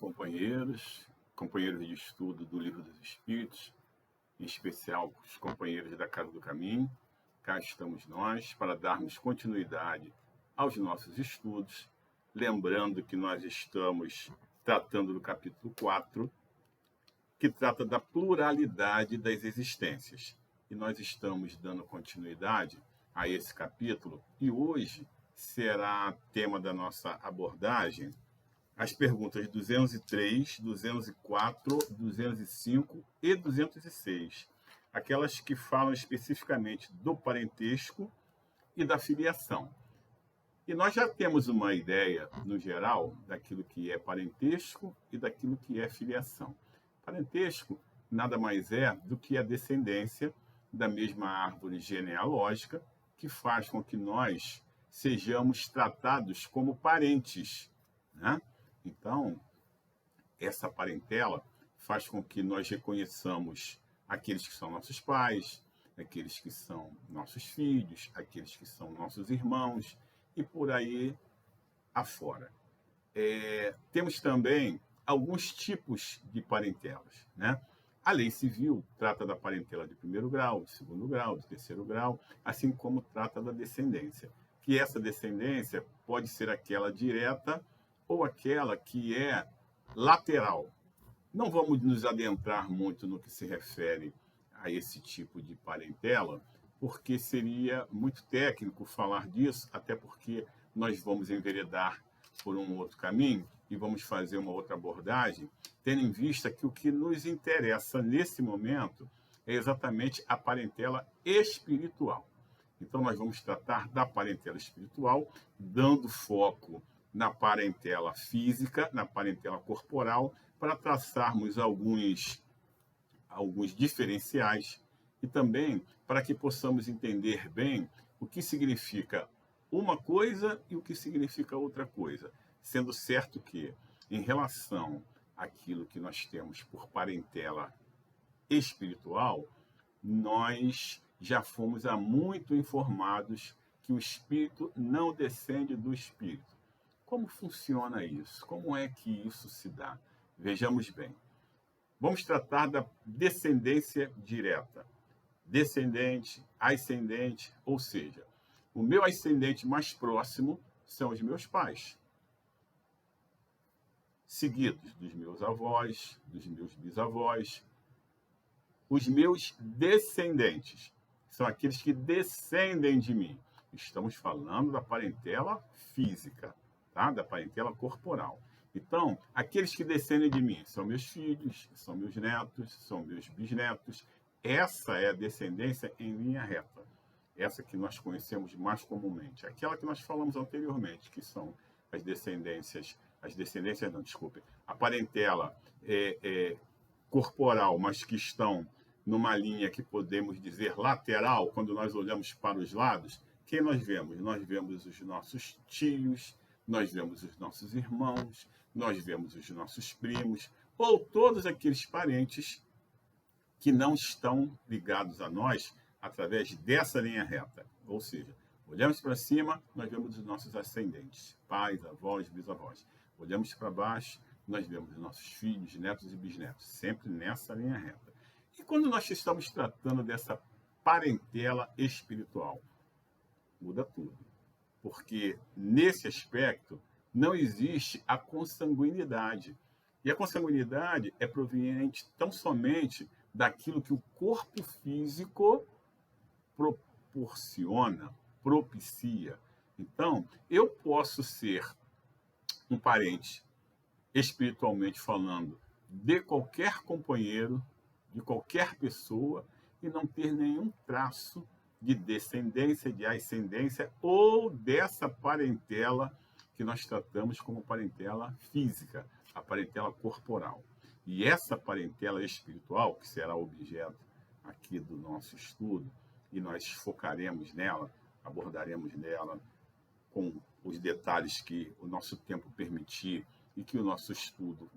companheiros, companheiros de estudo do Livro dos Espíritos, em especial os companheiros da Casa do Caminho. Cá estamos nós para darmos continuidade aos nossos estudos, lembrando que nós estamos tratando do capítulo 4, que trata da pluralidade das existências. E nós estamos dando continuidade a esse capítulo, e hoje será tema da nossa abordagem as perguntas 203, 204, 205 e 206, aquelas que falam especificamente do parentesco e da filiação. E nós já temos uma ideia, no geral, daquilo que é parentesco e daquilo que é filiação. Parentesco nada mais é do que a descendência da mesma árvore genealógica que faz com que nós sejamos tratados como parentes, né? Então, essa parentela faz com que nós reconheçamos aqueles que são nossos pais, aqueles que são nossos filhos, aqueles que são nossos irmãos e por aí afora. Temos também alguns tipos de parentelas, né? A lei civil trata da parentela de primeiro grau, de segundo grau, de terceiro grau, assim como trata da descendência, que essa descendência pode ser aquela direta ou aquela que é lateral. Não vamos nos adentrar muito no que se refere a esse tipo de parentela, porque seria muito técnico falar disso, até porque nós vamos enveredar por um outro caminho e vamos fazer uma outra abordagem, tendo em vista que o que nos interessa nesse momento é exatamente a parentela espiritual. Então, nós vamos tratar da parentela espiritual, dando foco na parentela física, na parentela corporal, para traçarmos alguns diferenciais e também para que possamos entender bem o que significa uma coisa e o que significa outra coisa, sendo certo que, em relação àquilo que nós temos por parentela espiritual, nós já fomos há muito informados que o espírito não descende do espírito. Como funciona isso? Como é que isso se dá? Vejamos bem. Vamos tratar da descendência direta. Descendente, ascendente, ou seja, o meu ascendente mais próximo são os meus pais, seguidos dos meus avós, dos meus bisavós. Os meus descendentes são aqueles que descendem de mim. Estamos falando da parentela física, tá? Da parentela corporal. Então, aqueles que descendem de mim são meus filhos, são meus netos, são meus bisnetos. Essa é a descendência em linha reta. Essa que nós conhecemos mais comumente. Aquela que nós falamos anteriormente, que são as descendências não, desculpe, a parentela corporal, mas que estão numa linha que podemos dizer lateral, quando nós olhamos para os lados, quem nós vemos? Nós vemos os nossos tios, nós vemos os nossos irmãos, nós vemos os nossos primos, ou todos aqueles parentes que não estão ligados a nós através dessa linha reta. Ou seja, olhamos para cima, nós vemos os nossos ascendentes, pais, avós, bisavós. Olhamos para baixo, nós vemos os nossos filhos, netos e bisnetos, sempre nessa linha reta. E quando nós estamos tratando dessa parentela espiritual, muda tudo. Porque nesse aspecto não existe a consanguinidade. E a consanguinidade é proveniente tão somente daquilo que o corpo físico proporciona, propicia. Então, eu posso ser um parente, espiritualmente falando, de qualquer companheiro, de qualquer pessoa, e não ter nenhum traço de descendência, de ascendência, ou dessa parentela que nós tratamos como parentela física, a parentela corporal. E essa parentela espiritual, que será objeto aqui do nosso estudo, e nós focaremos nela, abordaremos nela com os detalhes que o nosso tempo permitir e que o nosso estudo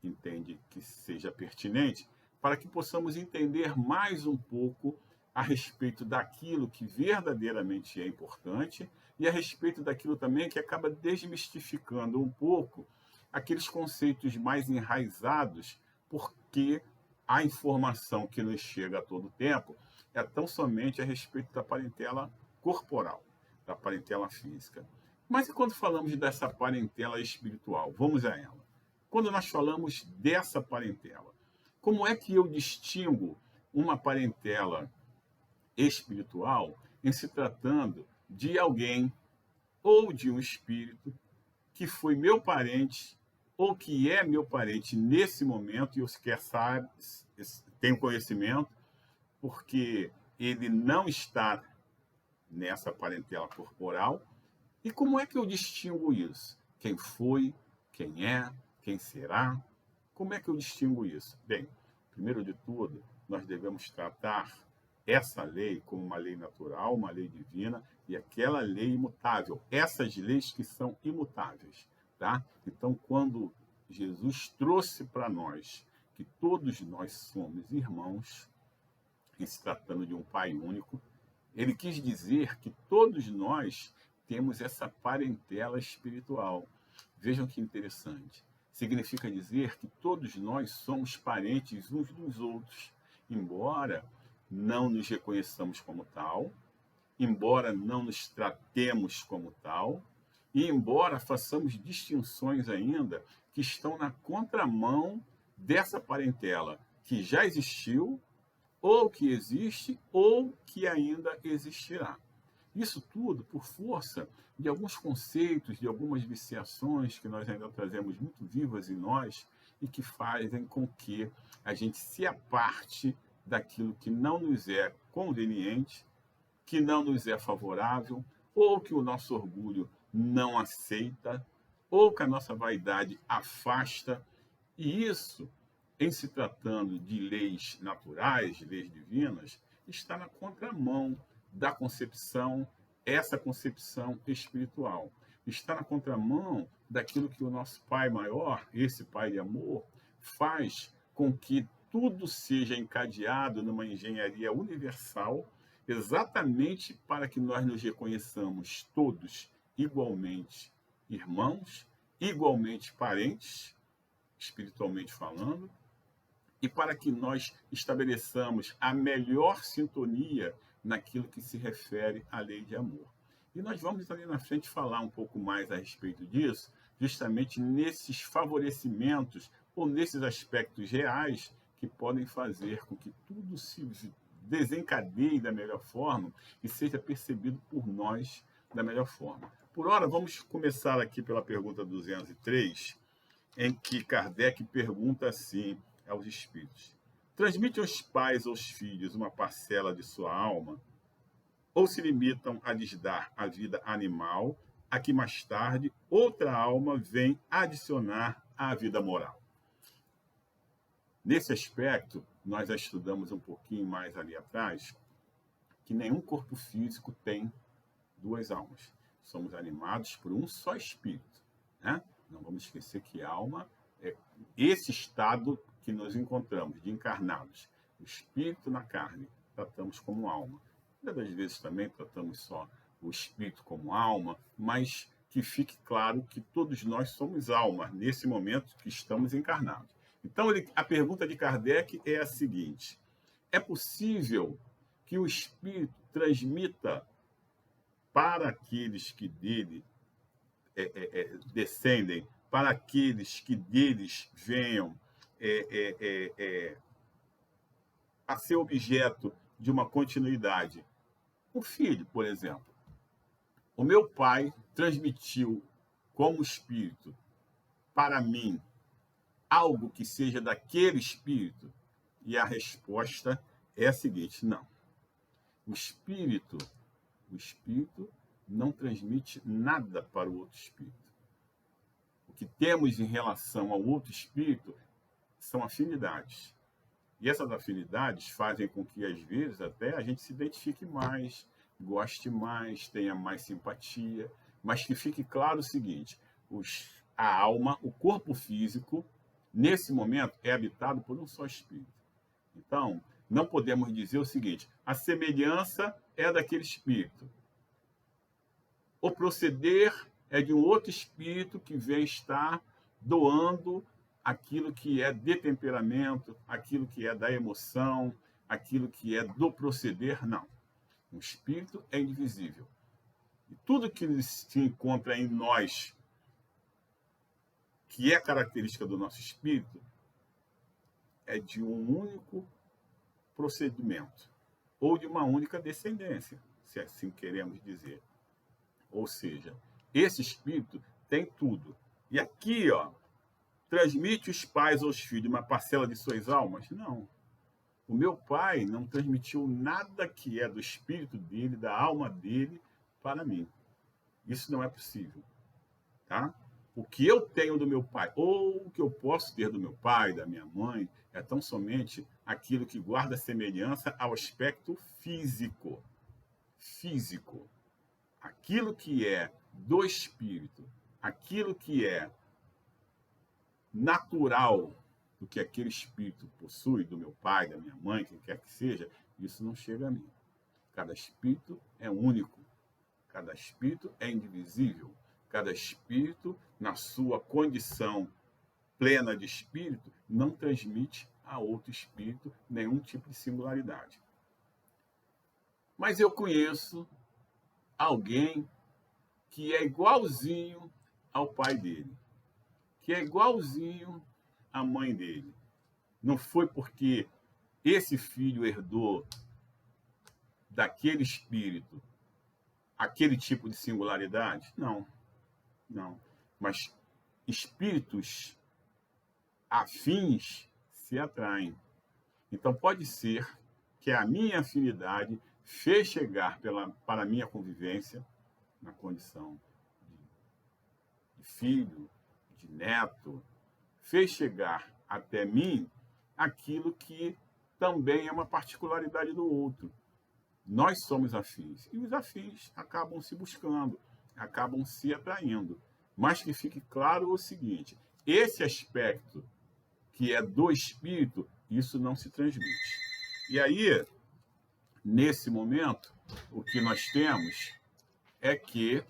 entende que seja pertinente, para que possamos entender mais um pouco a respeito daquilo que verdadeiramente é importante e a respeito daquilo também que acaba desmistificando um pouco aqueles conceitos mais enraizados, porque a informação que nos chega a todo tempo é tão somente a respeito da parentela corporal, da parentela física. Mas e quando falamos dessa parentela espiritual? Vamos a ela. Quando nós falamos dessa parentela, como é que eu distingo uma parentela espiritual em se tratando de alguém ou de um espírito que foi meu parente ou que é meu parente nesse momento e eu sequer sabe, tenho conhecimento, porque ele não está nessa parentela corporal. E como é que eu distingo isso? Quem foi, quem é, quem será? Como é que eu distingo isso? Bem, primeiro de tudo, nós devemos tratar essa lei como uma lei natural, uma lei divina, e aquela lei imutável. Essas leis que são imutáveis. Tá? Então, quando Jesus trouxe para nós que todos nós somos irmãos, em se tratando de um Pai único, ele quis dizer que todos nós temos essa parentela espiritual. Vejam que interessante. Significa dizer que todos nós somos parentes uns dos outros, embora não nos reconheçamos como tal, embora não nos tratemos como tal, e embora façamos distinções ainda que estão na contramão dessa parentela que já existiu, ou que existe, ou que ainda existirá. Isso tudo por força de alguns conceitos, de algumas viciações que nós ainda trazemos muito vivas em nós e que fazem com que a gente se aparte daquilo que não nos é conveniente, que não nos é favorável, ou que o nosso orgulho não aceita, ou que a nossa vaidade afasta. E isso, em se tratando de leis naturais, de leis divinas, está na contramão da concepção, essa concepção espiritual. Está na contramão daquilo que o nosso Pai maior, esse Pai de amor, faz com que tudo seja encadeado numa engenharia universal, exatamente para que nós nos reconheçamos todos igualmente irmãos, igualmente parentes, espiritualmente falando, e para que nós estabeleçamos a melhor sintonia naquilo que se refere à lei de amor. E nós vamos ali na frente falar um pouco mais a respeito disso, justamente nesses favorecimentos ou nesses aspectos reais que podem fazer com que tudo se desencadeie da melhor forma e seja percebido por nós da melhor forma. Por ora, vamos começar aqui pela pergunta 203, em que Kardec pergunta assim aos espíritos: transmitem os pais aos filhos uma parcela de sua alma ou se limitam a lhes dar a vida animal, a que mais tarde outra alma vem adicionar à vida moral? Nesse aspecto, nós já estudamos um pouquinho mais ali atrás que nenhum corpo físico tem duas almas. Somos animados por um só espírito, né? Não vamos esquecer que alma é esse estado que nos encontramos, de encarnados. O espírito na carne, tratamos como alma. Muitas das vezes também tratamos só o espírito como alma, mas que fique claro que todos nós somos alma nesse momento que estamos encarnados. Então, a pergunta de Kardec é a seguinte: é possível que o espírito transmita para aqueles que dele descendem, para aqueles que deles venham a ser objeto de uma continuidade? O filho, por exemplo. O meu pai transmitiu como espírito para mim algo que seja daquele espírito? E a resposta é a seguinte: não. O espírito não transmite nada para o outro espírito. O que temos em relação ao outro espírito são afinidades. E essas afinidades fazem com que, às vezes, até a gente se identifique mais, goste mais, tenha mais simpatia, mas que fique claro o seguinte: a alma, o corpo físico, nesse momento, é habitado por um só espírito. Então, não podemos dizer o seguinte: a semelhança é daquele espírito. O proceder é de um outro espírito que vem estar doando aquilo que é de temperamento, aquilo que é da emoção, aquilo que é do proceder, não. O espírito é indivisível. E tudo que se encontra em nós, que é característica do nosso espírito, é de um único procedimento, ou de uma única descendência, se assim queremos dizer. Ou seja, esse espírito tem tudo. E aqui, ó, transmite os pais aos filhos uma parcela de suas almas? Não. O meu pai não transmitiu nada que é do espírito dele, da alma dele, para mim. Isso não é possível. Tá? O que eu tenho do meu pai, ou o que eu posso ter do meu pai, da minha mãe, é tão somente aquilo que guarda semelhança ao aspecto físico. Físico. Aquilo que é do espírito, aquilo que é natural do que aquele espírito possui, do meu pai, da minha mãe, quem quer que seja, isso não chega a mim. Cada espírito é único, cada espírito é indivisível, cada espírito, na sua condição plena de espírito, não transmite a outro espírito nenhum tipo de singularidade. Mas eu conheço alguém que é igualzinho ao pai dele, que é igualzinho à mãe dele. Não foi porque esse filho herdou daquele espírito aquele tipo de singularidade? Não, não. Mas espíritos afins se atraem. Então pode ser que a minha afinidade fez chegar para a minha convivência, na condição de filho, de neto, fez chegar até mim aquilo que também é uma particularidade do outro. Nós somos afins. E os afins acabam se buscando, acabam se atraindo. Mas que fique claro o seguinte: esse aspecto que é do espírito, isso não se transmite. E aí, nesse momento, o que nós temos é que